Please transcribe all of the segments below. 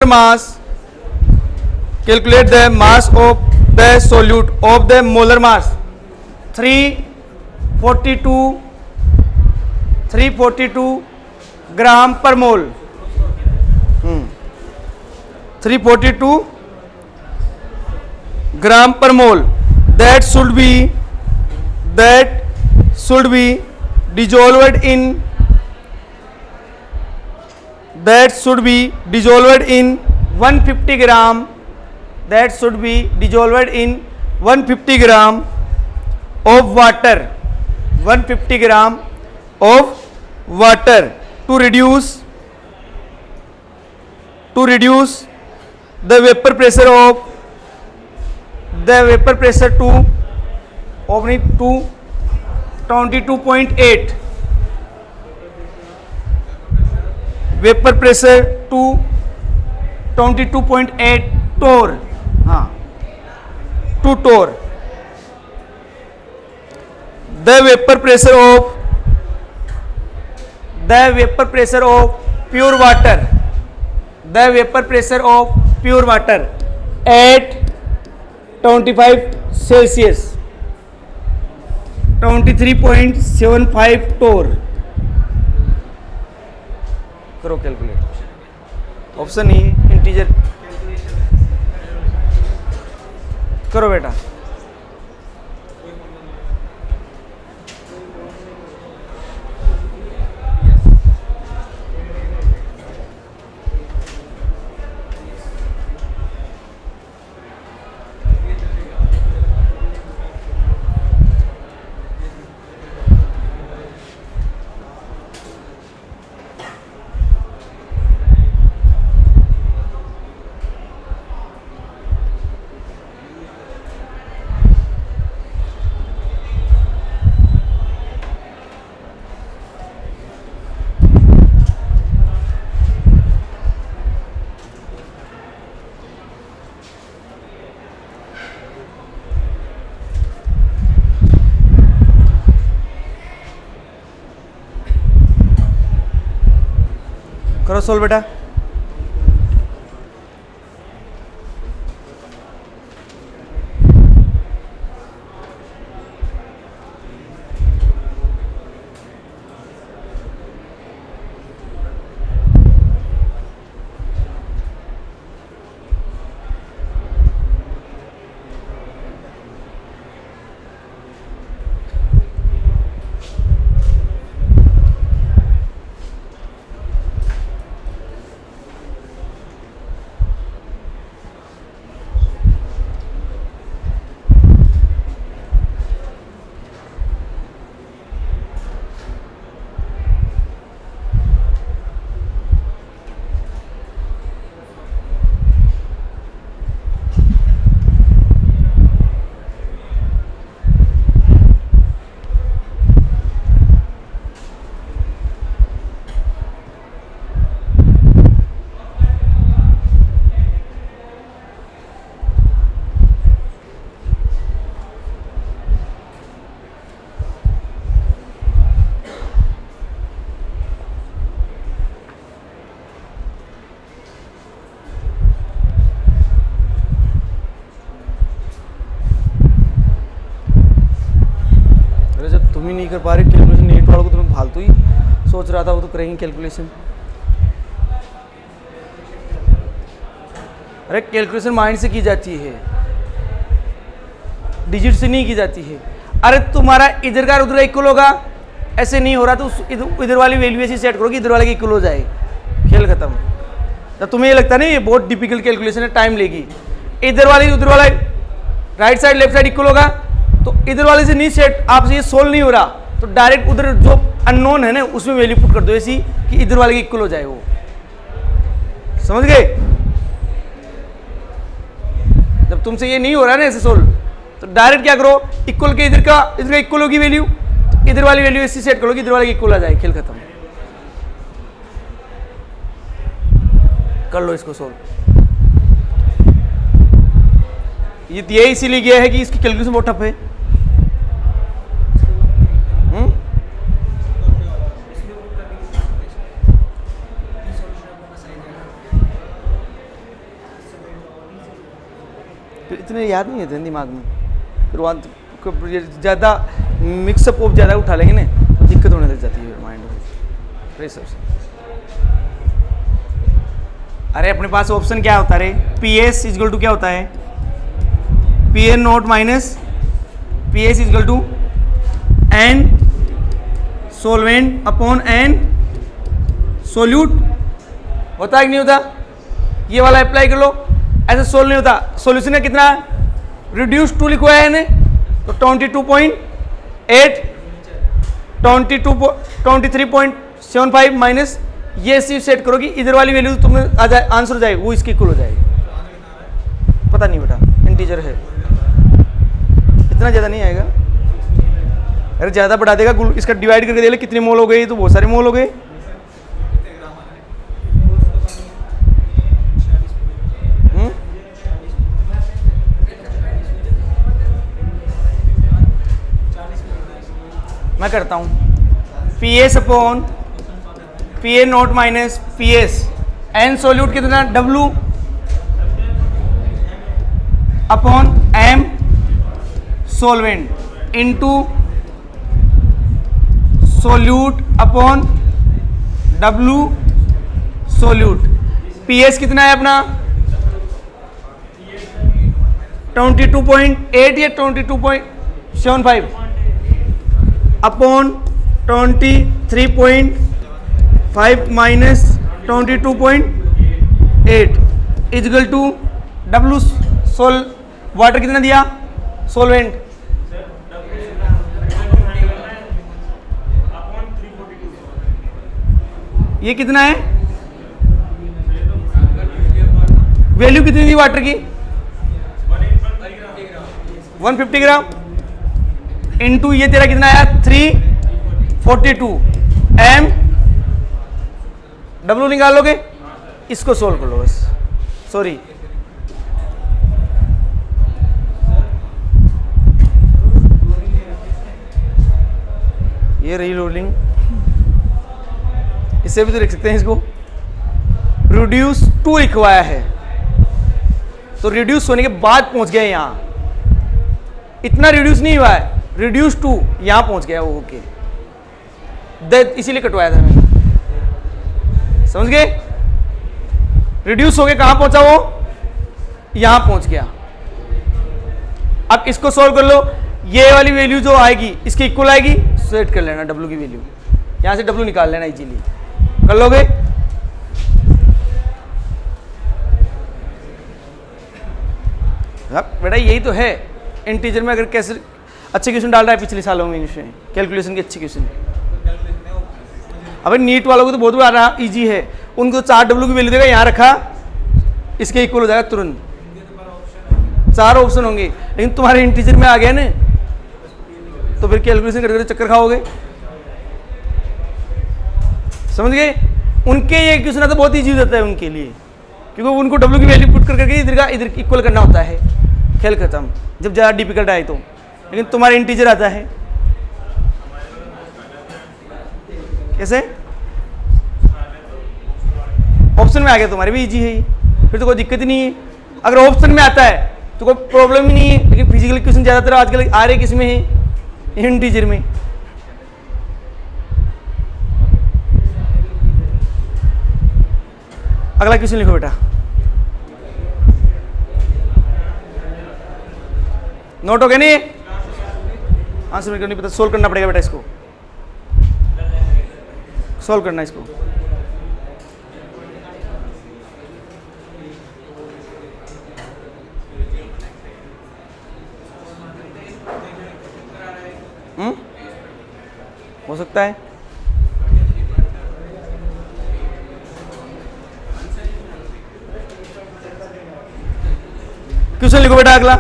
mass, calculate the mass of the solute of the molar mass 342 ग्राम पर मोल. 342 ग्राम पर मोल. That should be dissolved in 150 gram. That should be dissolved in 150 gram of water. 150 gram of water to reduce the vapor pressure to 22.8. Vapor pressure to 22.8 torr. हाँ, 2 torr. The vapor pressure of pure water. The vapor pressure of pure water at 25 Celsius, 23.75 torr. करो calculate. Option E integer करो बेटा. करो solve बेटा. तुम ही नहीं कर पा रहे कैलकुलेशन. नीट वालों को तुम्हें फालतू ही सोच रहा था, वो तो करेंगे कैलकुलेशन. अरे कैलकुलेशन माइंड से की जाती है, डिजिट से नहीं की जाती है. अरे तुम्हारा इधर का उधर इक्वल होगा, ऐसे नहीं हो रहा तो इधर वाली वैल्यू ऐसी सेट करो कि इधर वाले की इक्वल हो जाए, खेल खत्म. तो तुम्हें ये लगता नहीं ये बहुत डिफिकल्ट कैलकुलेशन है, टाइम लेगी. इधर वाली उधर वाला right side left side equal होगा तो इधर वाले से नहीं सेट, आपसे ये सोल्व नहीं हो रहा तो डायरेक्ट उधर जो अननोन है ना उसमें वैल्यू पुट कर दो ऐसी कि इधर वाले की इक्वल हो जाए. वो समझ गए. जब तुमसे ये नहीं हो रहा ना ऐसे सोल्व तो डायरेक्ट क्या करो, इक्वल के इधर का इक्वल होगी वैल्यू, इधर वाली वैल्यू ऐसी सेट करो कि इधर वाले की इक्वल आ जाए, खेल खत्म. कर लो इसको सोल्व. ये इसीलिए गया है कि इसकी कैलकुलेशन बहुत टफ है. फिर इतने याद नहीं रहते दिमाग में, फिर वहाँ ज़्यादा मिक्सअप ऑफ ज़्यादा उठा लेंगे ना, दिक्कत होने लग जाती है माइंड में प्रेशर से। अरे अपने पास ऑप्शन क्या होता है, पी एस इजगल टू क्या होता है, P N naught minus P S is equal to N solvent upon N solute. होता है कि नहीं होता, ये वाला अप्लाई कर लो, ऐसे सोल्व नहीं होता। सॉल्यूशन का कितना रिड्यूस टू लिखवा है ने, तो 22.8 23.75 माइनस ये सी सेट करो कि इधर वाली वैल्यू तुम्हें आ जाए, आंसर जाए वो इसके इक्वल हो जाएगी। पता नहीं बेटा, इंटीजर है, इतना ज़्यादा नहीं आएगा। अरे ज़्यादा बढ़ा देगा, इसका डिवाइड करके दे ले कितने मोल हो गए, तो बहुत सारे मोल हो गए। मैं करता हूं P S upon P A naught minus P S N solute कितना W upon M solvent into solute upon W solute. P S कितना है अपना 22.8 या 22.75 अपॉन 23.5 माइनस 22.8 is equal to W sol water कितना दिया सोलवेंट ये कितना है, वैल्यू कितनी दी वाटर की 150 ग्राम इनटू ये तेरा कितना आया 342 एम डब्लू निकाल लोगे, इसको सोल्व कर लो बस। सॉरी ये रीलोडिंग, इससे भी तो लिख सकते हैं इसको। रिड्यूस टू लिखवाया है तो रिड्यूस होने के बाद पहुंच गए यहां, इतना रिड्यूस नहीं हुआ है, रिड्यूस टू यहां पहुंच गया वो। ओके इसीलिए कटवाया था मैंने, समझ गए। रिड्यूस हो गया कहां पहुंचा वो, यहां पहुंच गया। अब इसको सॉल्व कर लो, ये वाली वैल्यू जो आएगी इसके इक्वल आएगी, सेट कर लेना डब्लू की वैल्यू, यहां से डब्लू निकाल लेना इजीली, कर लोगे। बेटा यही तो है इंटीजर में, अगर कैसे अच्छे क्वेश्चन डाल रहा है पिछले सालों में इसमें, कैलकुलेशन के अच्छे क्वेश्चन। अबे नीट वालों को तो बहुत बड़ा इजी है, उनको 4 डब्लू की वैल्यू देगा, यहाँ रखा इसके इक्वल हो जाएगा तुरंत, 4 ऑप्शन होंगे। लेकिन तुम्हारे इंटीजर में आ गया ना, तो फिर कैलकुलेशन करके चक्कर खाओगे, समझ गए। उनके ये क्वेश्चन तो बहुत ईजी हो जाता है उनके लिए, क्योंकि उनको डब्लू की वैल्यू पुट करके इधर का इधर इक्वल करना होता है, खेल खत्म। जब ज़्यादा डिफिकल्ट आए तो, लेकिन तुम्हारे इंटीजर आता है कैसे, ऑप्शन में आ गया तुम्हारे भी इजी है, फिर तो कोई दिक्कत ही नहीं है। अगर ऑप्शन में आता है तो कोई प्रॉब्लम ही नहीं है। लेकिन फिजिकल क्वेश्चन ज़्यादातर आजकल आ रहे किस में है, इंटीजर में। अगला क्वेश्चन लिखो बेटा, नोट हो गया नहीं, आंसर मेरे को नहीं पता, सोल्व करना पड़ेगा बेटा, इसको सोल्व करना इसको। हो सकता है क्वेश्चन लिखो बेटा अगला।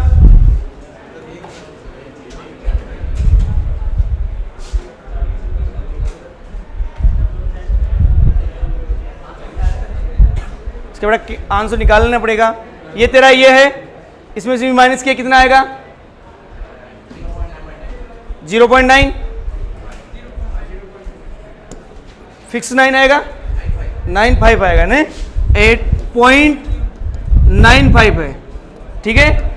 इसके बेटा आंसर निकालना पड़ेगा। ये तेरा ये है, इसमें से भी माइनस किया कितना आएगा 0.9, फिक्स 9 आएगा, 95 आएगा ना, 8.95 है, ठीक है।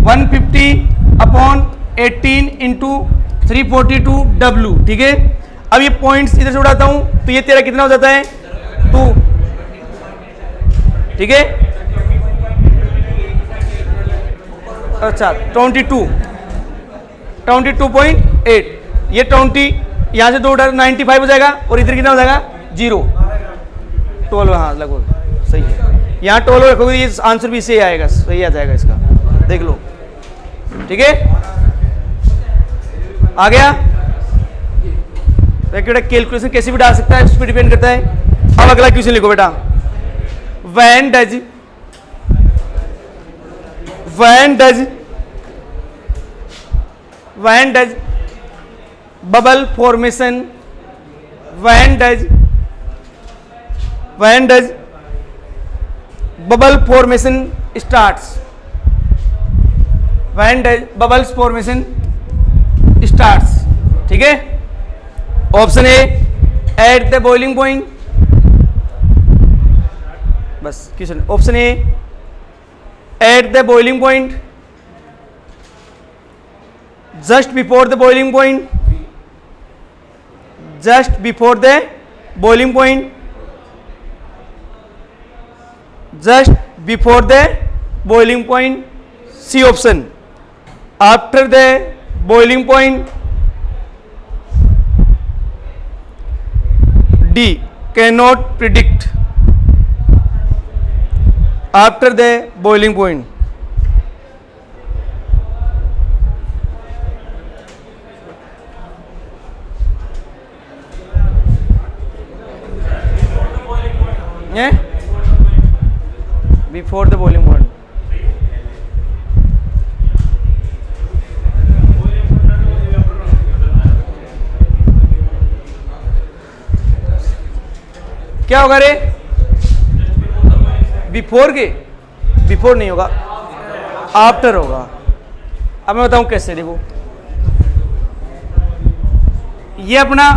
150/18 इंटू 342 W, ठीक है। अब ये पॉइंट्स इधर से उड़ाता हूं तो ये तेरा कितना हो जाता है 2, ठीक है। अच्छा 22.8, ये 20 यहां से 2 उड़ा 95 हो जाएगा और इधर कितना हो जाएगा 0, 12, हाँ लगभग सही है। यहाँ 12 रखोगे ये आंसर भी सही आएगा, सही आ जाएगा इसका, देख लो, ठीक है। आ गया। बेटा कैलकुलेशन कैसे भी डाल सकता है, उस पर डिपेंड करता है। अब अगला क्वेश्चन लिखो बेटा, when does bubble formation bubble formation starts? When does bubbles formation starts? ठीक है। Option A at the boiling point, बस question option A at the boiling point, just before the boiling point, just before the boiling point, just before the boiling point, C option after the boiling point, D cannot predict after the boiling point. Before the boiling point, क्या होगा रे? Before के, before नहीं होगा, after होगा। अब मैं बताऊं कैसे, देखो ये अपना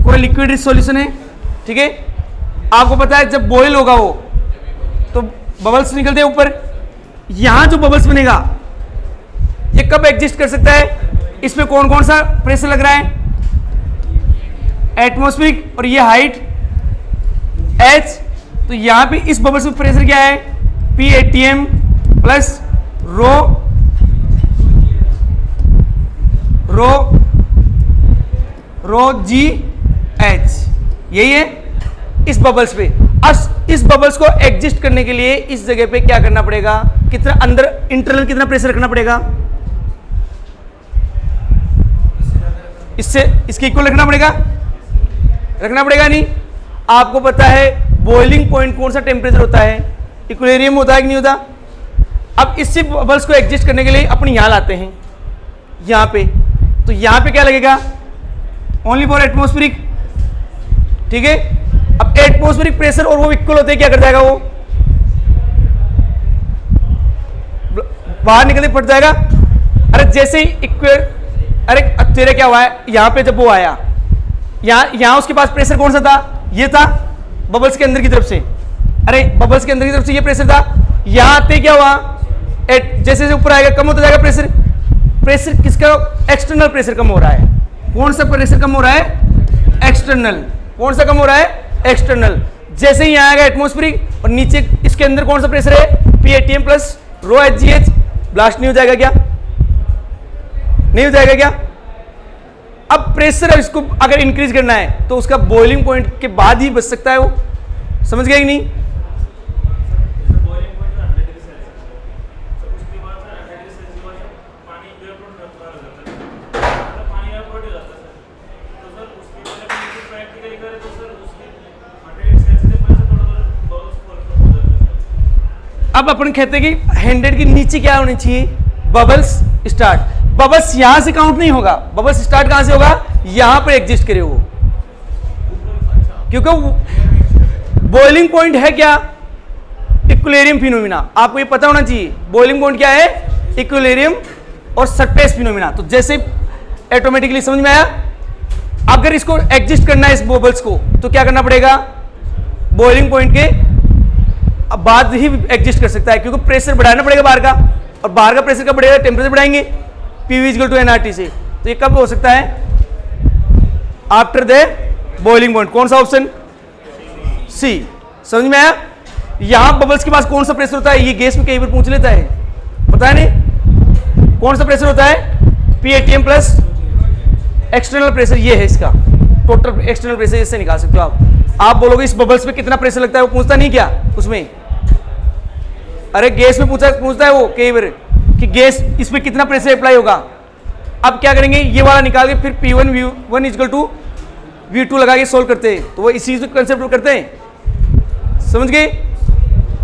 कोई लिक्विड सॉल्यूशन है, ठीक है। आपको पता है जब बॉईल होगा वो तो बबल्स निकलते हैं ऊपर, यहां जो बबल्स बनेगा ये कब एग्जिस्ट कर सकता है? इसमें कौन कौन सा प्रेशर लग रहा है? एटमॉस्फेरिक, और ये हाइट H, तो यहां पे इस बबल्स में प्रेशर क्या है? P-ATM प्लस रो GH, यही है इस बबल्स पे। अब इस बबल्स को एग्जिस्ट करने के लिए इस जगह पे क्या करना पड़ेगा? कितना अंदर इंटरनल कितना प्रेशर रखना पड़ेगा? इससे इसके इक्वल रखना पड़ेगा नहीं? आपको पता है बॉइलिंग पॉइंट कौन सा टेम्परेचर होता है? इक्विलिब्रियम होता है कि नहीं होता? अब इससे बबल्स को एग्जिस्ट करने के लिए अपने यहां लाते हैं, यहां पे, तो यहां पे क्या लगेगा? ओनली फॉर एटमॉस्फेरिक, ठीक है। अब एटमॉस्फेरिक प्रेशर और वो इक्वल होते हैं, क्या कर जाएगा? वो बाहर निकलते फट जाएगा। अरे जैसे ही अरे तेरे क्या हुआ है? यहां पे जब वो आया, यहां उसके पास प्रेशर कौन सा था? ये था बबल्स के अंदर की तरफ से। अरे बबल्स के अंदर की तरफ से ये प्रेशर था, यहां आते क्या हुआ? जैसे जैसे ऊपर आएगा कम होता जाएगा प्रेशर। प्रेशर किसका? एक्सटर्नल प्रेशर कम हो रहा है। कौन सा प्रेशर कम हो रहा है? एक्सटर्नल। कौन सा कम हो रहा है? एक्सटर्नल। जैसे ही यहाँ आएगा एटमॉस्फेरिक, और नीचे इसके अंदर कौन सा प्रेशर है? P-ATM प्लस ρHGH, ब्लास्ट नहीं हो जाएगा क्या? नहीं हो जाएगा क्या? अब प्रेशर इसको अगर इंक्रीज करना है तो उसका बॉइलिंग पॉइंट के बाद ही बच सकता है वो, समझ गए कि नहीं? अब अपन कहते हैं कि 100 के नीचे क्या होनी चाहिए? Bubbles start. बबल्स यहां से काउंट नहीं होगा, बबल्स स्टार्ट कहां से होगा? यहां पर एग्जिस्ट करे वो, क्योंकि बॉइलिंग पॉइंट है क्या? Equilibrium phenomena. आपको ये पता होना चाहिए बॉइलिंग पॉइंट क्या है? इक्विलिब्रियम और सरफेस फिनोमिना। तो जैसे ऑटोमेटिकली समझ में आया। अगर इसको एग्जिस्ट करना है इस बबल्स को, तो क्या करना पड़ेगा? बॉइलिंग पॉइंट के बाद ही एग्जिस्ट कर सकता है, क्योंकि प्रेशर बढ़ाना पड़ेगा बाहर का। और बाहर का प्रेशर कब बढ़ेगा, टेम्परेचर बढ़ाएंगे, PV इक्वल टू nRT से। तो ये कब हो सकता है, आफ्टर द बॉइलिंग पॉइंट। कौन सा ऑप्शन, सी। समझ में आया। यहां बबल्स के पास कौन सा प्रेशर होता है, ये गैस में कई बार पूछ लेता है, पता है नहीं कौन सा प्रेशर होता है, PATM प्लस एक्सटर्नल प्रेशर। ये है इसका टोटल एक्सटर्नल प्रेशर, इससे निकाल सकते हो आप बोलोगे इस बबल्स में कितना प्रेशर लगता है, वो पूछता नहीं क्या उसमें, अरे गैस में पूछता है वो कई बार कि गैस इसमें कितना प्रेशर अप्लाई होगा। अब क्या करेंगे, ये वाला निकाल के फिर P1 V1 equal to V2 लगा के सोल्व करते हैं, तो वो इसी कंसेप्ट करते हैं, समझ गए।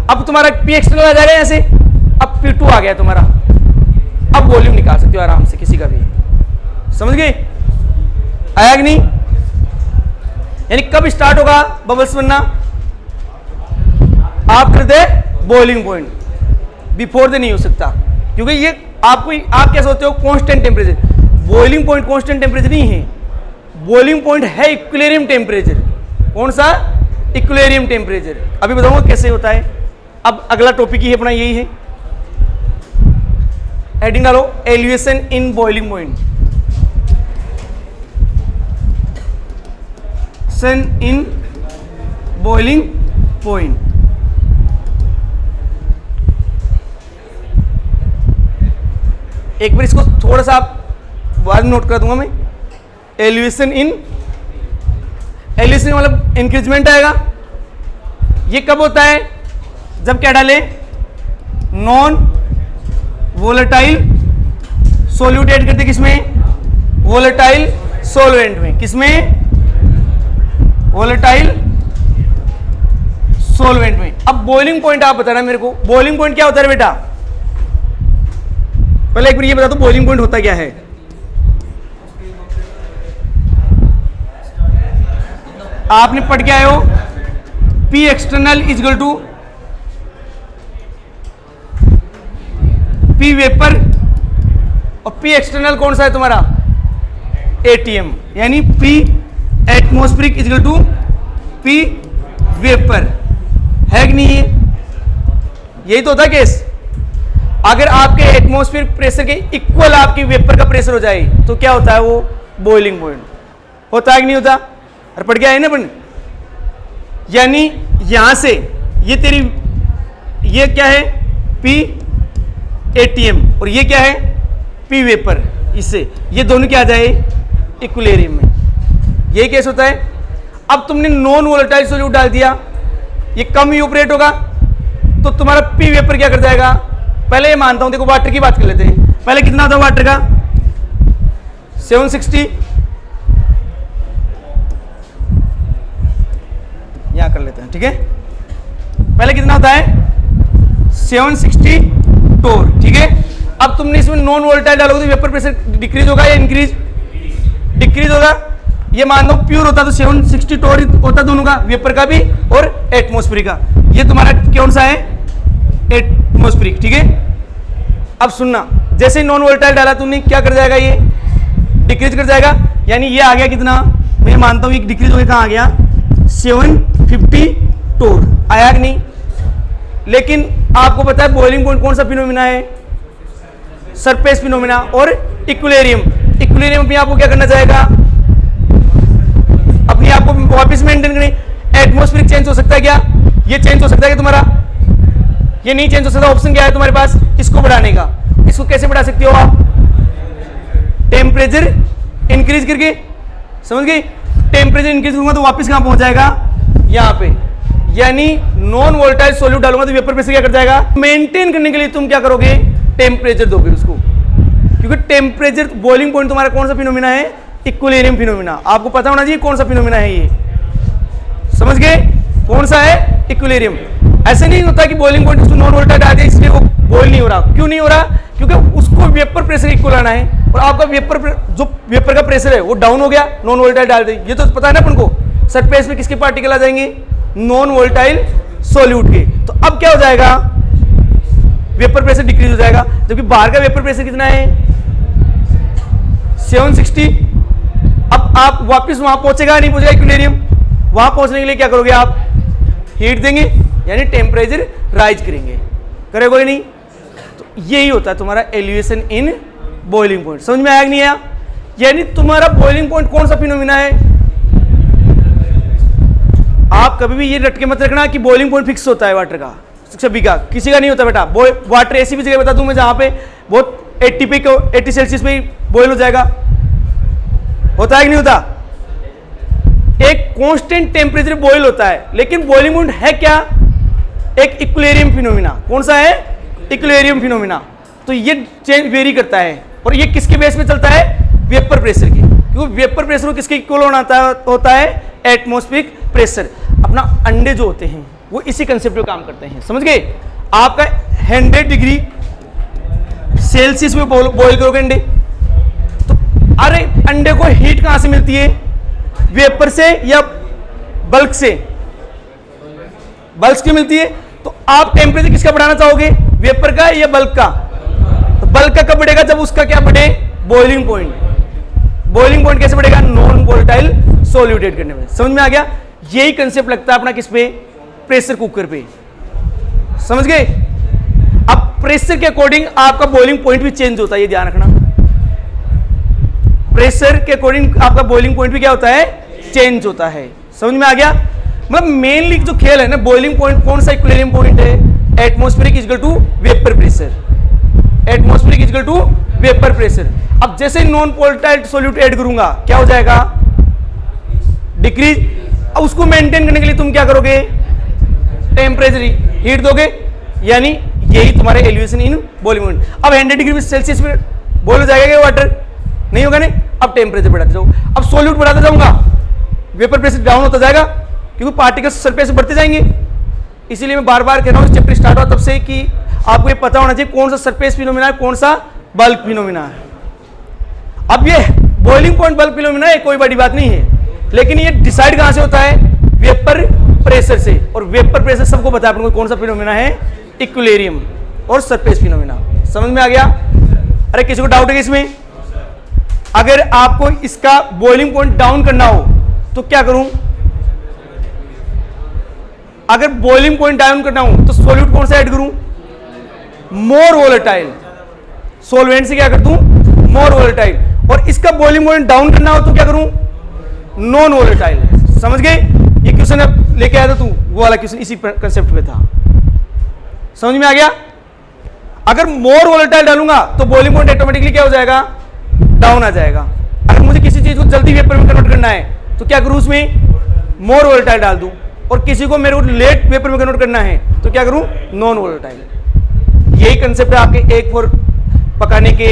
अब तुम्हारा P एक्सटर्नल आ जाएगा यहाँ से, अब P2 आ गया तुम्हारा, अब वॉल्यूम निकाल सकते हो आराम से किसी का भी, समझ गए, आया कि नहीं। यानी कब स्टार्ट होगा बबल्स बनना, after the boiling point, before the नहीं हो सकता, क्योंकि ये आप क्या सोचते हो constant temperature, boiling point constant temperature नहीं है, बॉइलिंग पॉइंट है इक्विलिब्रियम टेम्परेचर। कौन सा, इक्विलिब्रियम टेम्परेचर। अभी बताऊंगा कैसे होता है। अब अगला टॉपिक ही अपना यही है, हेडिंग डालो elevation in boiling point, in boiling point. एक बार इसको थोड़ा सा आप बाद में नोट कर दूंगा मैं। एलिवेशन मतलब इंक्रीजमेंट आएगा। ये कब होता है, जब क्या डालें, नॉन वोलेटाइल सोल्यूट ऐड करते, किसमें, वोलेटाइल सोलवेंट में, किसमें, वोलेटाइल सोलवेंट में। अब बॉइलिंग पॉइंट आप बताना मेरे को, बॉइलिंग पॉइंट क्या होता है बेटा, पहले एक बार ये बता दो बॉइलिंग पॉइंट होता क्या है। आपने पढ़ के आए हो P external is equal to P vapour, और P एक्सटर्नल कौन सा है तुम्हारा, ATM, यानी P atmospheric is equal to P vapour, है कि नहीं है, यही तो होता है केस। अगर आपके एटमॉस्फेरिक प्रेशर के इक्वल आपकी वेपर का प्रेशर हो जाए तो क्या होता है, वो बॉइलिंग पॉइंट होता है कि नहीं होता, अरे पढ़ गया है ना अपन। यानी यहां से ये तेरी, ये क्या है, P ATM, और ये क्या है, P वेपर, इससे ये दोनों क्या आ जाए, इक्विलिब्रियम में। यही केस होता है। अब तुमने नॉन वोलेटाइल सोल्यूट डाल दिया, ये कम इवेपोरेट होगा, तो तुम्हारा P वेपर क्या कर जाएगा, पहले ये मानता हूं, देखो वाटर की बात कर लेते हैं, पहले कितना होता है वाटर का, 760, यहां कर लेते हैं, ठीक है, पहले कितना होता है 760 टोर, ठीक है। अब तुमने इसमें नॉन वोलेटाइल डालोगे तो वेपर प्रेशर डिक्रीज होगा या इंक्रीज, डिक्रीज होगा। ये मान लो प्योर होता तो 760 टोर होता दोनों का, वेपर का भी और एटमॉस्फेरिक का। ये तुम्हारा कौन सा है, एटमॉस्फेरिक, ठीक है। अब सुनना, जैसे नॉन वोलेटाइल डाला तुमने, क्या कर जाएगा, ये डिक्रीज कर जाएगा, यानी ये आ गया कितना, मैं मानता हूं ये डिक्रीज हो गया, कहां आ गया, 750 टोर, आया कि नहीं। लेकिन आपको पता है बॉइलिंग पॉइंट कौन सा फिनोमिना है, सरफेस फिनोमिना और इक्विलिब्रियम। इक्विलिब्रियम अपने आप को क्या करना चाहेगा, अपने आप को वापस मेंटेन करनी। एटमॉस्फेरिक चेंज हो सकता है क्या, ये चेंज हो सकता है कि तुम्हारा, ये नहीं चेंज हो सकता। ऑप्शन क्या है तुम्हारे पास, इसको बढ़ाने का। इसको कैसे बढ़ा सकते हो आप, टेम्परेचर इंक्रीज करके, समझ गए। टेम्परेचर इंक्रीज करूंगा तो वापस कहां पहुंच जाएगा, यहां पे, यानी नॉन वोलेटाइल सॉल्यूट डालूंगा तो वेपर प्रेशर क्या कर जाएगा, मेंटेन करने के लिए तुम क्या करोगे, टेम्परेचर दोगे उसको, क्योंकि टेम्परेचर बॉइलिंग पॉइंट तुम्हारा कौन सा फिनोमिना है, इक्विलिब्रियम फिनोमिना। आपको पता होना चाहिए कौन सा फिनोमिना है ये, समझ गए, कौन सा है, इक्विलिब्रियम। ऐसे नहीं होता कि बॉइलिंग पॉइंट उसको नॉन वोलेटाइल डाल दिया इसलिए वो बॉइल नहीं हो रहा। क्यों नहीं हो रहा, क्योंकि उसको वेपर प्रेशर इक्वल आना है, और आपका वेपर जो वेपर का प्रेशर है वो डाउन हो गया, नॉन वोलेटाइल डाल दें। ये तो पता है ना अपन को, सरफेस में किसके पार्टिकल आ जाएंगे, नॉन वोलेटाइल सॉल्यूट के। तो अब क्या हो जाएगा, वेपर प्रेशर डिक्रीज हो जाएगा, जबकि बाहर का वेपर प्रेशर कितना है, 760। अब आप वापस वहां पहुंचेगा नहीं पहुंचेगा इक्विलिब्रियम, वहां पहुंचने के लिए क्या करोगे आप, हीट देंगे, यानी टेम्परेचर राइज करेंगे, करेगा ही नहीं। तो यही होता है तुम्हारा एलिवेशन इन बॉइलिंग पॉइंट। समझ में आया कि नहीं आया? यानी तुम्हारा बॉइलिंग पॉइंट कौन सा फिनोमिना है? आप कभी भी ये रट के मत रखना कि बॉइलिंग पॉइंट फिक्स होता है वाटर का, सभी का, किसी का नहीं होता बेटा। वाटर ऐसी भी जगह बता दूं मैं जहां पे बहुत 80 सेल्सियस पे बॉइल हो जाएगा। होता है कि नहीं होता? एक कांस्टेंट टेम्परेचर बॉइल होता है, लेकिन बॉइलिंग पॉइंट है क्या? एक इक्विलिब्रियम फिनोमिना। कौन सा है? Equilibrium phenomena. तो ये चेंज वेरी करता है, और ये किसके बेस पे चलता है? वेपर प्रेशर की, क्योंकि वेपर प्रेशर को किसके इक्वल होता है? Atmospheric pressure. अपना अंडे जो होते हैं वो इसी कंसेप्ट पे काम करते हैं, समझ गए? आपका 100 डिग्री सेल्सियस में बॉइल करोगे अंडे, तो अरे अंडे को हीट कहां से मिलती है? वेपर से या बल्क से? बल्क से मिलती है। तो आप टेम्परेचर किसका बढ़ाना चाहोगे? वेपर का या बल्क का? तो बल्क का कब बढ़ेगा? जब उसका क्या बढ़े? Boiling point. बॉइलिंग पॉइंट कैसे बढ़ेगा? नॉन वोलेटाइल सॉल्यूटेट करने में। समझ में आ गया? यही कंसेप्ट लगता है अपना किस पे? प्रेशर कुकर पे। समझ गए? अब प्रेशर के अकॉर्डिंग आपका बॉइलिंग पॉइंट भी चेंज होता है, ये ध्यान रखना। प्रेशर के अकॉर्डिंग आपका बॉइलिंग पॉइंट भी क्या होता है? चेंज होता है। समझ में आ गया? मतलब मेनली जो खेल है ना, बॉइलिंग पॉइंट कौन सा इक्विलिब्रियम पॉइंट है? Atmospheric equal to vapour pressure. Atmospheric equal to vapour pressure. अब जैसे नॉन वोलेटाइल सॉल्यूट ऐड करूंगा, क्या हो जाएगा? डिक्रीज। अब उसको मेंटेन करने के लिए तुम क्या करोगे? टेम्परेचर हीट दोगे, यानी यही तुम्हारे एलिवेशन इन बॉइलिंग पॉइंट। अब 100 डिग्री सेल्सियस पे बॉइल हो जाएगा क्या वाटर? नहीं होगा। नहीं। अब टेम्परेचर बढ़ाते जाओ, अब सॉल्यूट बढ़ाते जाऊंगा, वेपर प्रेशर डाउन होता जाएगा, क्योंकि पार्टिकल्स सरफेस बढ़ते जाएंगे। इसीलिए मैं बार बार कह रहा हूं, चैप्टर स्टार्ट हुआ तब से कि आपको ये पता होना चाहिए कौन सा सरफेस फिनोमिना है, कौन सा बल्क फिनोमिना है। अब ये बॉइलिंग पॉइंट बल्क फिनोमिना है, कोई बड़ी बात नहीं है, लेकिन ये डिसाइड कहां से होता है? वेपर प्रेशर से। और वेपर प्रेशर सबको पता है अपन को कौन सा फिनोमिना है? इक्विलिब्रियम और सरफेस फिनोमिना। समझ में आ गया? अरे किसी को डाउट है इसमें? अगर आपको इसका बॉइलिंग पॉइंट डाउन करना हो तो क्या करूं? अगर बॉइलिंग पॉइंट डाउन करना हो तो सॉल्यूट कौन सा ऐड करूं? मोर वोलेटाइल। सॉल्वेंट से क्या कर दूं? मोर वोलेटाइल। और इसका बॉइलिंग पॉइंट डाउन करना हो तो क्या करूं? Non volatile. समझ गए? ये क्वेश्चन अब लेके आया था तू, वो वाला क्वेश्चन इसी कंसेप्ट पे था। समझ में आ गया? अगर मोर वोलेटाइल डालूंगा तो बॉइलिंग पॉइंट ऑटोमेटिकली क्या हो जाएगा? डाउन आ जाएगा। अगर मुझे किसी चीज को जल्दी वेपर में कन्वर्ट करना है तो क्या करूं? उसमें मोर वोलेटाइल डाल दूं। और किसी को मेरे को लेट वेपर में कन्वर्ट करना है तो क्या करूं? Non volatile. यही कंसेप्ट है आपके एग फोर पकाने के,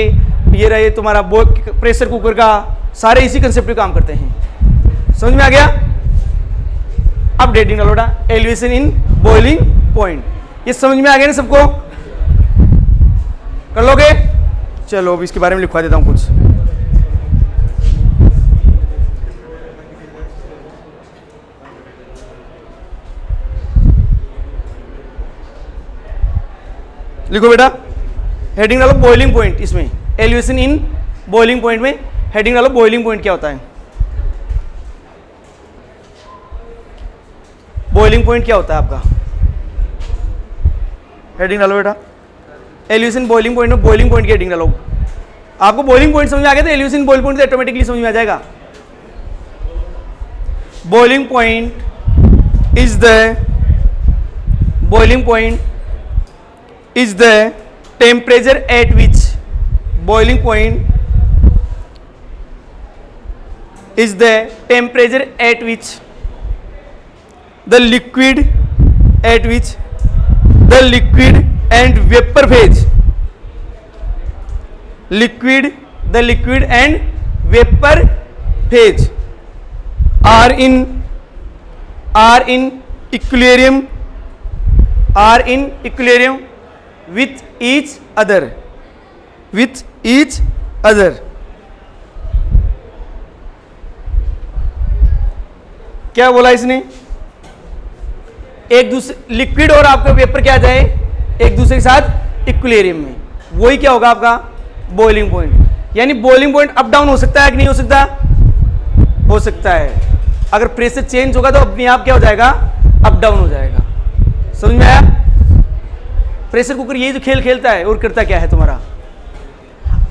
ये रहे तुम्हारा प्रेशर कुकर का, सारे इसी कंसेप्ट पे काम करते हैं। समझ में आ गया? अब डेटिंग डालोडा एलिवेशन इन बॉइलिंग पॉइंट, ये समझ में आ गया ना सबको? कर लोगे? चलो अब इसके बारे में लिखवा देता हूं कुछ। लिखो बेटा, हेडिंग डालो बॉइलिंग पॉइंट। इसमें एलिवेशन इन बॉइलिंग पॉइंट में हेडिंग डालो बॉइलिंग पॉइंट क्या होता है? बॉइलिंग पॉइंट क्या होता है आपका? हेडिंग डालो बेटा, एलिवेशन बॉइलिंग पॉइंट में बॉइलिंग पॉइंट की हेडिंग डालो। आपको बॉइलिंग पॉइंट समझ में आ गया तो एलिवेशन बॉइलिंग पॉइंट ऑटोमेटिकली समझ में आ जाएगा। Boiling point is the boiling point is the temperature at which boiling point is the temperature at which the liquid and vapor phase the liquid and vapor phase are in equilibrium with each other क्या बोला इसने? एक दूसरे liquid और आपका vapour क्या जाए एक दूसरे के साथ इक्विलिब्रियम में, वही क्या होगा आपका बॉइलिंग पॉइंट। यानी बॉइलिंग पॉइंट अप डाउन हो सकता है कि नहीं हो सकता? हो सकता है। अगर प्रेशर चेंज होगा तो अपने आप क्या हो जाएगा? अप डाउन हो जाएगा। समझ में आया? प्रेशर कुकर यही तो खेल खेलता है और करता क्या है तुम्हारा।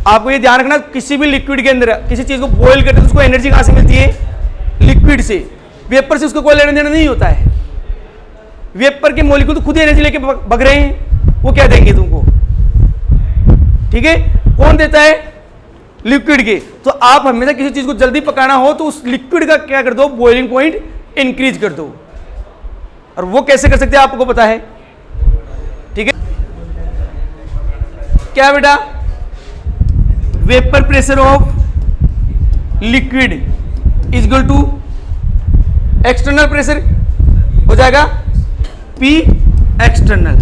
आपको ये ध्यान रखना, किसी भी लिक्विड के अंदर किसी चीज को बॉईल करते हैं तो उसको एनर्जी कहां से मिलती है? लिक्विड से। वेपर से उसको कोई लेना देना नहीं होता है। वेपर के मॉलिक्यूल तो खुद ही एनर्जी लेके भग रहे हैं, वो क्या देंगे तुमको? ठीक है, कौन देता है? लिक्विड के। तो आप हमेशा किसी चीज को जल्दी पकाना हो तो उस लिक्विड का क्या कर दो? बॉइलिंग पॉइंट इंक्रीज कर दो। और वो कैसे कर सकते हैं आपको पता है, ठीक है? क्या बेटा? Vapour pressure of liquid is equal to external pressure हो जाएगा P एक्सटर्नल।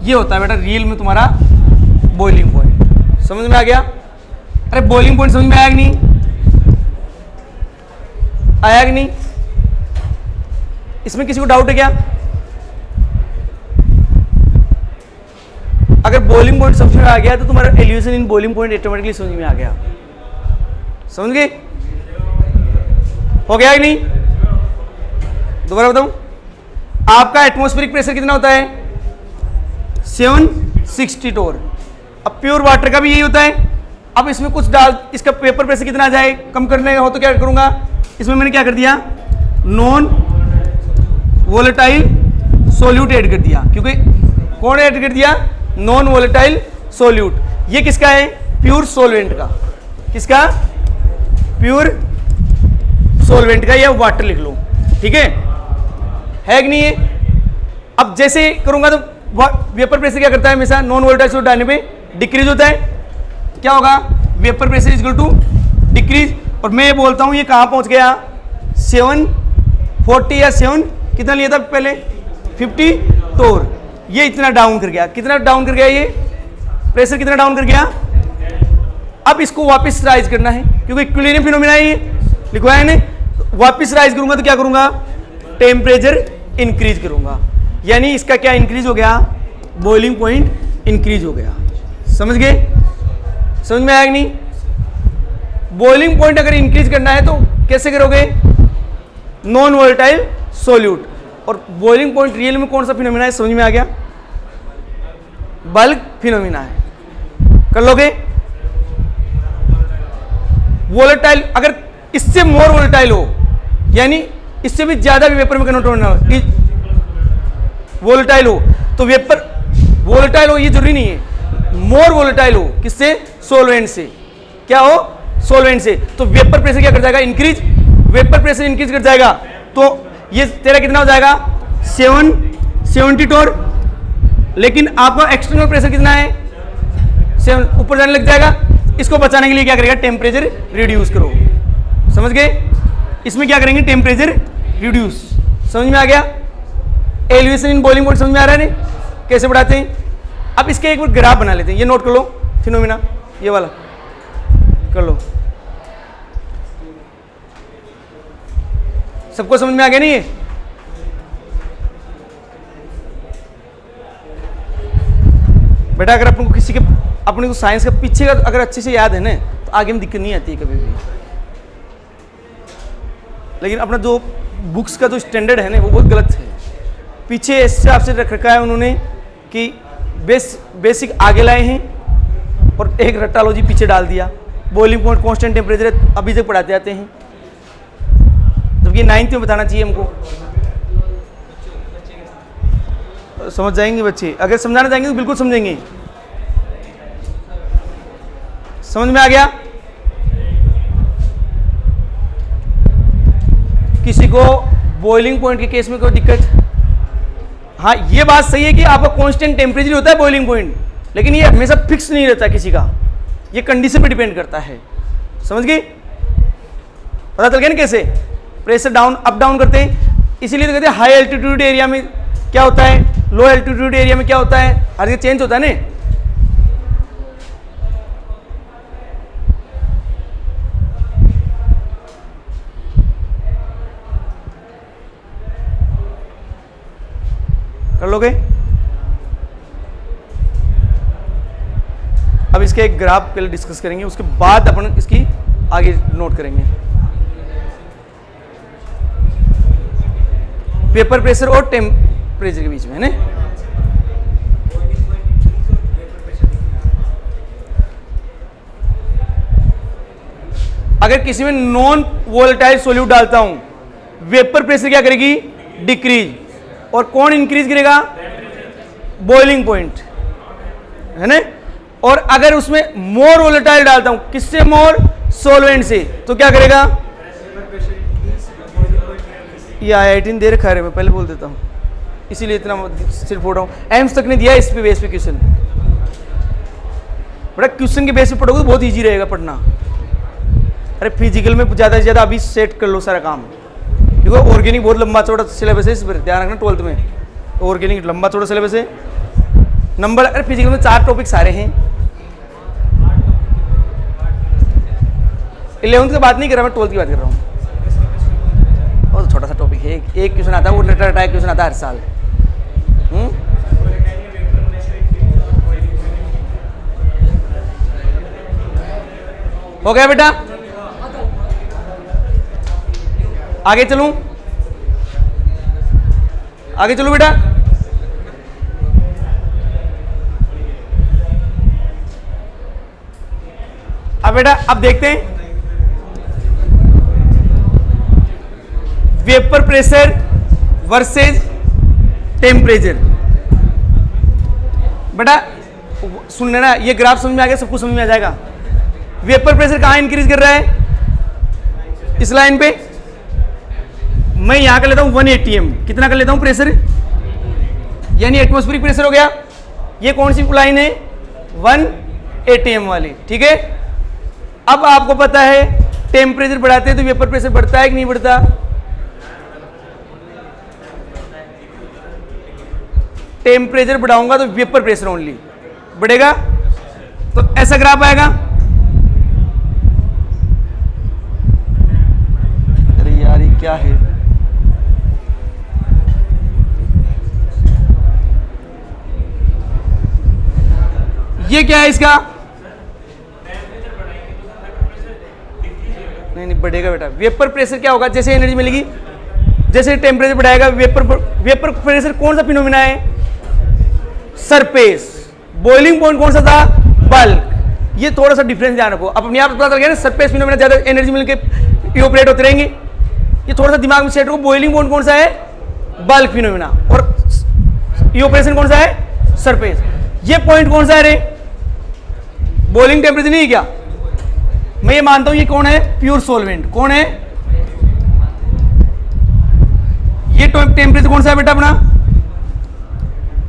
ये होता है बेटा रियल में तुम्हारा बॉइलिंग पॉइंट। समझ में आ गया? अरे बॉइलिंग पॉइंट समझ में आया कि नहीं? आया कि नहीं? इसमें किसी को डाउट है क्या? अगर बॉइलिंग पॉइंट समझ में आ गया तो तुम्हारा elevation in boiling point automatically समझ में आ गया। समझ गए? हो गया कि नहीं? दोबारा बताऊं, आपका एटमॉस्फेरिक प्रेशर कितना होता है? 760 टोर। अब प्योर वाटर का भी यही होता है। अब इसमें कुछ डाल, इसका पेपर प्रेशर कितना आ जाए, कम करने का हो तो क्या करूंगा? इसमें मैंने क्या कर दिया? नॉन वोलेटाइल सोल्यूट ऐड कर दिया। क्योंकि कौन ऐड कर दिया? Non volatile solute. ये किसका है? प्योर सोलवेंट का। किसका? प्योर सोलवेंट का, या वाटर लिख लो, ठीक है कि नहीं है? अब जैसे करूंगा तो वेपर प्रेशर क्या करता है हमेशा? नॉन वोलेटाइल सोल्यूट डालने पे डिक्रीज होता है। क्या होगा? Vapour pressure is equal to decrease. और मैं ये बोलता हूं ये कहां पहुंच गया? 740 या 7 कितना लिया था पहले? 50 टोर। ये इतना डाउन कर गया। कितना डाउन कर गया? ये प्रेशर कितना डाउन कर गया? अब इसको वापस राइज करना है, क्योंकि इक्विलिब्रियम फिनोमेना है, ये लिखवाया है। वापस राइज करूंगा तो क्या करूंगा? टेम्परेचर इंक्रीज करूंगा। यानी इसका क्या इंक्रीज हो गया? बॉइलिंग पॉइंट इंक्रीज हो गया। समझ गए? समझ में आया कि नहीं? बॉइलिंग पॉइंट अगर इंक्रीज करना है तो कैसे करोगे? Non volatile solute. और बॉइलिंग पॉइंट रियल में कौन सा फिनोमेना है? समझ में आ गया? बल्क फिनोमेना है। कर लोगे? वोलेटाइल अगर इससे मोर वोलेटाइल हो, यानी इससे भी ज्यादा भी वेपर में कन्वर्ट होना हो, वोलेटाइल हो तो वेपर वोलेटाइल हो, ये जरूरी नहीं है। मोर वोलेटाइल हो किससे? सोलवेंट से। क्या हो? सोलवेंट से। तो वेपर प्रेशर क्या कर जाएगा? इंक्रीज। वेपर प्रेशर इंक्रीज कर जाएगा तो ये तेरा कितना हो जाएगा? 770 टोर। लेकिन आपका एक्सटर्नल प्रेशर कितना है? 7 ऊपर जाने लग जाएगा। इसको बचाने के लिए क्या करेगा? टेम्परेचर रिड्यूस करो। समझ गए? इसमें क्या करेंगे? Temperature reduce. समझ में आ गया? एलिवेशन इन बॉइलिंग पॉइंट समझ में आ रहा है? नहीं कैसे बढ़ाते हैं? अब इसके एक बार ग्राफ बना लेते हैं। ये नोट कर लो फिनोमेना, ये वाला कर लो। सबको समझ में आ गया नहीं? ये बेटा अगर अपन को किसी के अपने को साइंस का पीछे का अगर अच्छे से याद है ना तो आगे में दिक्कत नहीं आती है कभी भी। लेकिन अपना जो बुक्स का जो स्टैंडर्ड है ना वो बहुत गलत है। पीछे इस हिसाब से रख रखा है उन्होंने कि बेसिक आगे लाए हैं और एक रट्टालॉजी पीछे डाल दिया। बॉइलिंग पॉइंट कांस्टेंट टेम्परेचर अभी तक पढ़ाते आते हैं, जबकि 9th में बताना चाहिए हमको। समझ जाएंगे बच्चे, अगर समझाना चाहेंगे तो बिल्कुल समझेंगे। समझ में आ गया? किसी को बॉइलिंग पॉइंट के केस में कोई दिक्कत? हाँ ये बात सही है कि आपका कांस्टेंट टेम्परेचर होता है बॉइलिंग पॉइंट, लेकिन ये हमेशा फिक्स नहीं रहता किसी का, ये कंडीशन पे डिपेंड करता है। समझ गए? पता चल गया ना कैसे प्रेशर डाउन अप डाउन करते हैं। इसीलिए तो कहते हैं हाई एल्टीट्यूड एरिया में क्या होता है, लो एल्टीट्यूड एरिया में क्या होता है, हर जगह चेंज होता है ना। कर लोगे? अब इसके एक ग्राफ पहले डिस्कस करेंगे, उसके बाद अपन इसकी आगे नोट करेंगे। पेपर प्रेशर और टेम्परेचर के बीच में है ना। अगर किसी में नॉन वोलेटाइल सोल्यूट डालता हूं, वेपर प्रेशर क्या करेगी? डिक्रीज। और कौन इंक्रीज करेगा? बॉइलिंग पॉइंट, है ना। और अगर उसमें मोर वोलेटाइल डालता हूं, किससे? मोर सॉल्वेंट से, तो क्या करेगा? ये IIT दे रखा है, मैं पहले बोल देता हूं, इसीलिए इतना सिर फोड़ रहा हूं। एम्स तक ने दिया इस पे बेस पे क्वेश्चन। बड़ा क्वेश्चन के बेस पे पढ़ोगे तो बहुत इजी रहेगा पढ़ना। अरे फिजिकल में ज़्यादा से ज़्यादा अभी सेट कर लो सारा काम, क्योंकि ऑर्गेनिक बहुत लंबा चौड़ा सिलेबस है, इस पर ध्यान रखना। 12th में ऑर्गेनिक लंबा चौड़ा सिलेबस है। नंबर, अरे फिजिकल में 4 टॉपिक सारे हैं। 11th की बात नहीं कर रहा मैं, 12th की बात कर रहा हूँ। और तो छोटा सा टॉपिक है, एक क्वेश्चन आता है, वो लेटर अटैक क्वेश्चन आता है हर साल। हो गया बेटा? आगे चलूं? आगे चलूं बेटा? अब बेटा अब देखते हैं वेपर प्रेशर वर्सेज टेम्परेचर। बेटा सुन लेना, ये ग्राफ समझ में आ गया, सब कुछ समझ में आ जाएगा। वेपर प्रेशर कहां इंक्रीज कर रहा है? इस लाइन पे। मैं यहां कर लेता हूं 1 atm। कितना कर लेता हूं प्रेशर? यानी एटमॉस्फेरिक प्रेशर हो गया। ये कौन सी लाइन है? 1 atm वाली, ठीक है। अब आपको पता है टेम्परेचर बढ़ाते हैं तो वेपर प्रेशर बढ़ता है कि नहीं बढ़ता? टेम्परेचर बढ़ाऊंगा तो वेपर प्रेशर ओनली बढ़ेगा, तो ऐसा ग्राफ आएगा। अरे यार ये क्या है? ये क्या है इसका? नहीं बढ़ेगा बेटा। वेपर प्रेशर क्या होगा? जैसे एनर्जी मिलेगी, जैसे टेम्परेचर बढ़ाएगा, वेपर प्रेशर कौन सा फिनोमिना है? सरफेस। बॉइलिंग पॉइंट कौन सा था? बल्क। ये थोड़ा सा डिफरेंस ध्यान रखो। अब अपने आप पता चल गया ना, सरफेस फिनोमिना ज्यादा एनर्जी मिलकर इवोपरेट होते रहेंगे। ये थोड़ा सा दिमाग में सेट रखो। बॉइलिंग पॉइंट कौन सा है? Bulk phenomena. और इवोपरेशन कौन सा है? सरफेस। ये पॉइंट कौन सा है रे? बॉइलिंग टेम्परेचर नहीं है क्या? मैं ये मानता हूं ये कौन है? Pure solvent. कौन है? ये टेम्परेचर कौन सा है बेटा अपना?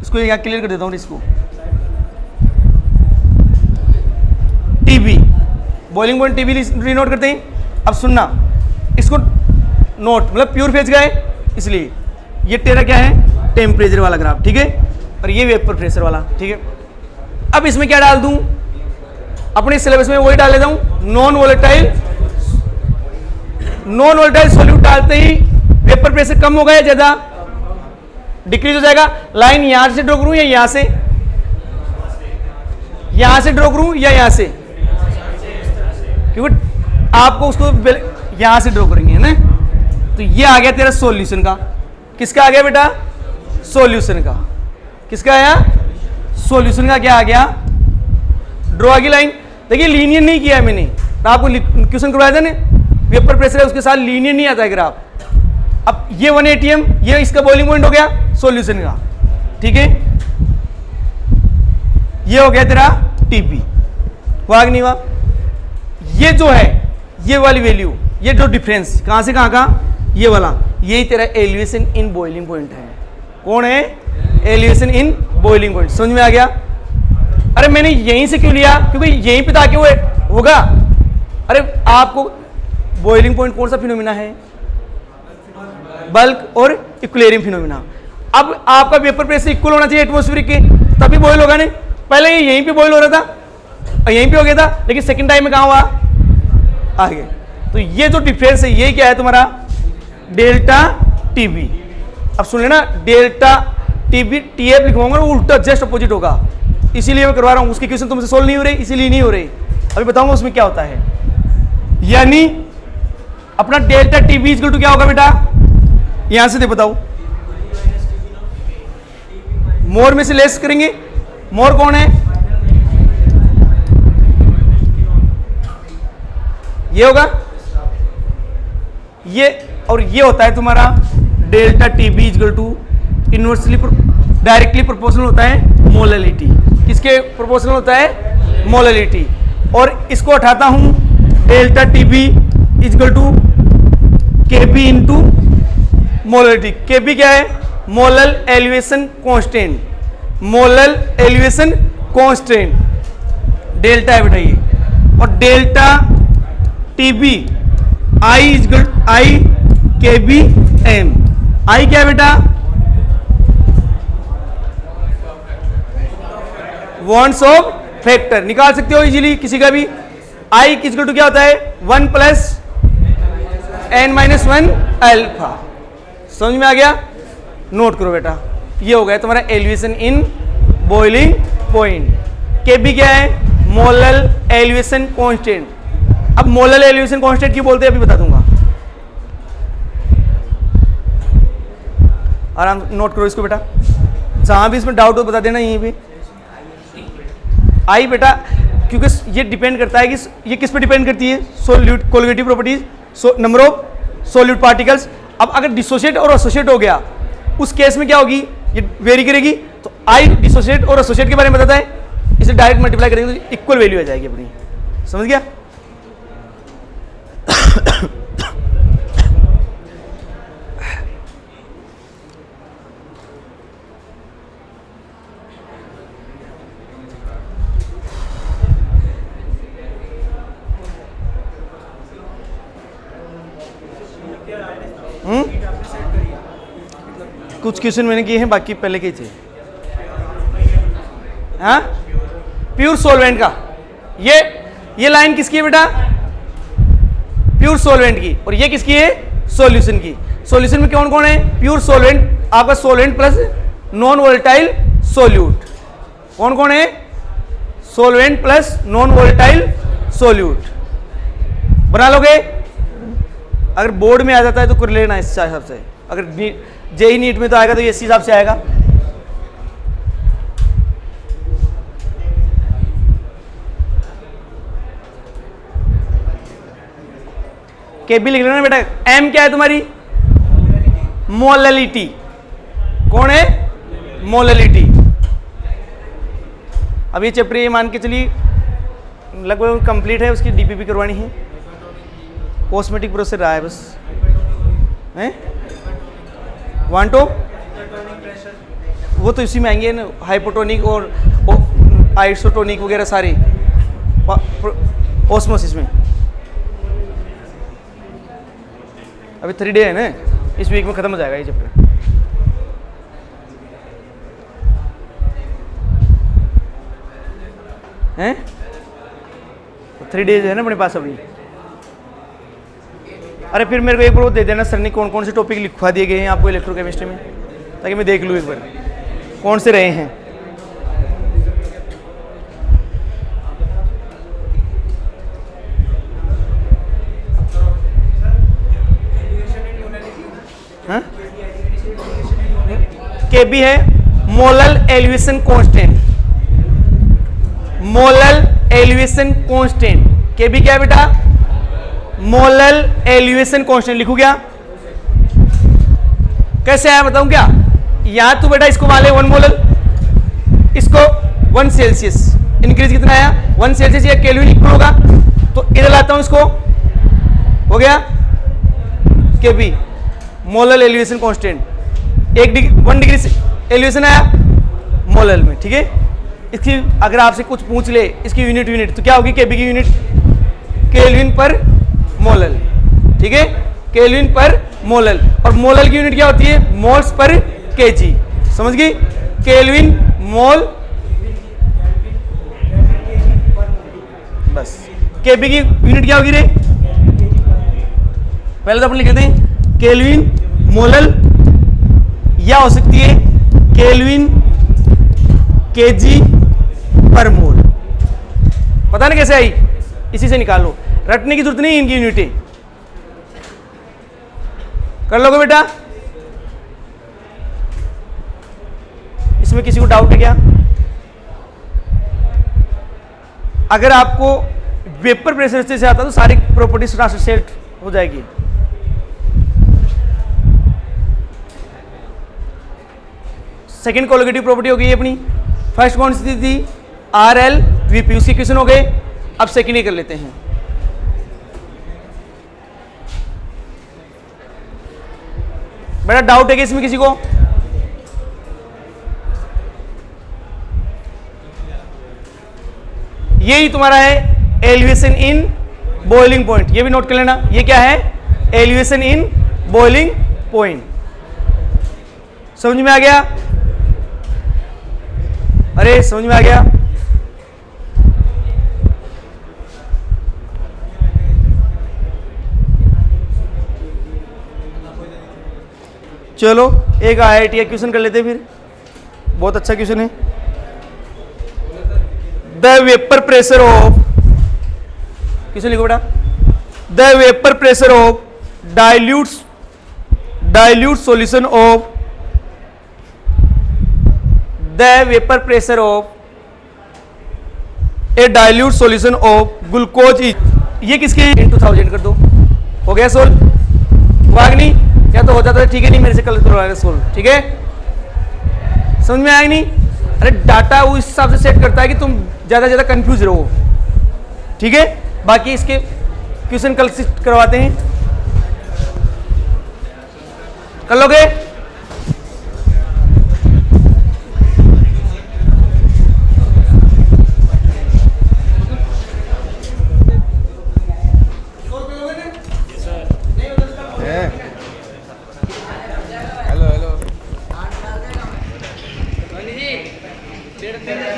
इसको यहां क्लियर कर देता हूं। इसको TB, boiling point TB note करते हैं। अब सुनना, इसको नोट मतलब प्योर फेज का है, इसलिए ये तेरा क्या है? टेम्परेचर वाला ग्राफ, ठीक है। और ये वेपर प्रेशर वाला, ठीक है। अब इसमें क्या डाल दूं? अपने सिलेबस में वही डाल देता हूं, नॉन वोलेटाइल सॉल्यूट डालते ही वेपर प्रेशर कम होगा या ज्यादा? डिक्रीज हो जाएगा। लाइन यहां से ड्रॉ करूं या यहां से? यहां से ड्रॉ करूं या यहां से? क्योंकि आपको उसको यहां से ड्रॉ करेंगे, है ना। तो ये आ गया तेरा सॉल्यूशन का। किसका आ गया बेटा? सॉल्यूशन का। किसका आया? सॉल्यूशन का। क्या आ गया? ड्रॉ आ गई लाइन। देखिए लीनियर नहीं किया है मैंने, तो आपको क्वेश्चन करवाया था ना, वेपर प्रेशर है उसके साथ लीनियर नहीं आता है ग्राफ। अब ये 1 atm, ये इसका बॉइलिंग पॉइंट हो गया सॉल्यूशन का, ठीक है। ये हो गया तेरा टीपी। हुआ कि नहीं हुआ? ये जो है ये वाली वैल्यू, ये जो डिफरेंस कहां से कहां का? ये वाला, यही तेरा एलिवेशन इन बॉइलिंग पॉइंट है। कौन है? Elevation in boiling point. समझ में आ गया? अरे मैंने यहीं से क्यों लिया? क्योंकि यहीं पे ताकि वो होगा। अरे आपको बॉइलिंग पॉइंट कौन सा फिनोमिना है? बल्क और इक्विलिब्रियम फिनोमिना। अब आपका वेपर प्रेशर इक्वल होना चाहिए एटमॉस्फेरिक के, तभी बॉइल होगा। नहीं पहले ये यहीं पे बॉइल हो रहा था और यहीं पे हो गया था, लेकिन सेकंड टाइम में कहां हुआ? आगे। तो ये जो डिफरेंस है ये क्या है तुम्हारा? Delta TB. अब सुन लेना, डेल्टा टीबी टीएफ लिखवाऊंगा वो उल्टा जस्ट अपोजिट होगा, इसीलिए मैं करवा रहा हूं। उसके क्वेश्चन तुमसे सोल्व नहीं हो रहे, इसीलिए नहीं हो रहे। अभी बताऊंगा उसमें क्या होता है। यानी अपना डेल्टा टीबी इक्वल टू क्या होगा बेटा? यहां से दे बताओ, मोर में से लेस करेंगे। मोर कौन है? ये होगा। ये और ये होता है तुम्हारा delta T B equal to inversely directly proportional होता है मोलैलिटी। किसके प्रोपोर्शनल होता है? मोलैलिटी। और इसको हटाता हूं, delta T B equal to K B into molality. K B क्या है? Molal elevation constant, molal elevation constant delta है बेटा ये। और delta T B I equal I K B M. आई क्या है बेटा? वॉन्ट्स ऑफ फैक्टर, निकाल सकते हो इजीली किसी का भी। आई इक्वल टू क्या होता है? 1 प्लस n माइनस 1 अल्फा। समझ में आ गया? नोट करो बेटा, ये हो गया तुम्हारा एलिवेशन इन बॉइलिंग पॉइंट। के बी क्या है? Molal elevation constant. अब मोलल एलिवेशन कांस्टेंट क्यों बोलते हैं अभी बता दूंगा, आराम नोट करो इसको बेटा। जहां भी इसमें डाउट हो बता देना यहीं पे। आई बेटा क्योंकि ये डिपेंड करता है कि ये किस पे डिपेंड करती है? Solute colligative properties, number of solute particles. अब अगर डिसोशिएट और एसोसिएट हो गया उस केस में क्या होगी? ये वेरी करेगी। तो आई डिसोशिएट और एसोसिएट के बारे में बताता है, इसे डायरेक्ट मल्टीप्लाई करेंगे तो इक्वल वैल्यू आ जाएगी अपनी। समझ गया? कुछ क्वेश्चन मैंने किए हैं, बाकी पहले के थे। हाँ, प्योर सॉल्वेंट का ये लाइन किसकी है बेटा? प्योर सॉल्वेंट की। और ये किसकी है? सॉल्यूशन की। सॉल्यूशन में कौन कौन है? प्योर सॉल्वेंट, आपका solvent plus non volatile solute. कौन कौन है? Solvent plus non volatile solute. बना लोगे? अगर बोर्ड में आ जाता है तो कर लेना इस हिसाब से। अगर जेई नीट में तो आएगा तो ये इस हिसाब से आएगा। के बी लिख लेना बेटा। एम क्या है तुम्हारी? मोलैलिटी। कौन है? मोलैलिटी। अब ये चैप्टर ये मान के चलिए लगभग कंप्लीट है, उसकी डीपीपी करवानी है, कॉस्मेटिक प्रोसेस रहा है बस। हैं वांटो वो तो इसी में आएंगे ना, हाइपोटोनिक और आइसोटोनिक वगैरह सारे ऑस्मोसिस में। अभी 3 डे है ना, इस वीक में खत्म हो जाएगा ये चैप्टर। हैं 3 डेज है ना अपने पास अभी। अरे फिर मेरे को एक बार वो दे देना सर ने कौन कौन से टॉपिक लिखवा दिए गए हैं आपको इलेक्ट्रोकेमिस्ट्री में, ताकि मैं देख लूँ एक बार कौन से रहे हैं। हाँ? के बी है molal elevation constant. Molal elevation constant के बी क्या है बेटा? Molal elevation constant. लिखू क्या? कैसे आया बताऊं क्या? यहां तो बेटा इसको मान ले 1 मोलल, इसको 1 सेल्सियस। इंक्रीज कितना आया? 1 सेल्सियस। या केल्विन इक्वल होगा तो इधर लाता हूं इसको, हो गया K B molal elevation constant. 1 degree elevation आया मोलल में, ठीक है। इसकी अगर आपसे कुछ पूछ ले इसकी यूनिट तो क्या होगी? के बी की यूनिट केल्विन पर मोलल, ठीक है, केल्विन पर मोलल। और मोलल की यूनिट क्या होती है? Moles per KG. समझ गई? केल्विन मोल, बस। केबी की यूनिट क्या होगी रे? पहले तो अपन लिख लेते हैं केल्विन मोलल, या हो सकती है केल्विन केजी पर मोल। पता नहीं कैसे आई, इसी से निकाल लो, रटने की जरूरत नहीं इनकी यूनिटें। कर लोगे बेटा? इसमें किसी को डाउट है क्या? अगर आपको वेपर प्रेशर से आता तो सारी प्रॉपर्टीज ट्रांसलेट हो जाएगी। सेकंड कोलिगेटिव प्रॉपर्टी हो गई अपनी। फर्स्ट कौन सी थी? आर एल वी पी, उसके क्वेश्चन हो गए। अब सेकंड ही कर लेते हैं। बड़ा डाउट है कि इसमें किसी को? यही तुम्हारा है एलिवेशन इन बॉइलिंग पॉइंट, ये भी नोट कर लेना। ये क्या है? Elevation in boiling point. समझ में आ गया? अरे समझ में आ गया? चलो एक IIT का क्वेश्चन कर लेते हैं फिर, बहुत अच्छा क्वेश्चन है। The vapour pressure of, question लिखो बेटा। The vapour pressure of dilute solution of, the vapour pressure of A dilute solution of glucose is, ये किसके इंटू 1000 कर दो, हो गया सोल्व। वागनी या तो हो जाता है, ठीक है, नहीं मेरे से कल करवाएगा सोल्व, ठीक है। समझ में आएगा नहीं? अरे डाटा वो इस हिसाब से सेट करता है कि तुम ज्यादा ज्यादा कंफ्यूज रहो, ठीक है। बाकी इसके क्वेश्चन कल से करवाते हैं, कर लोगे? हेलो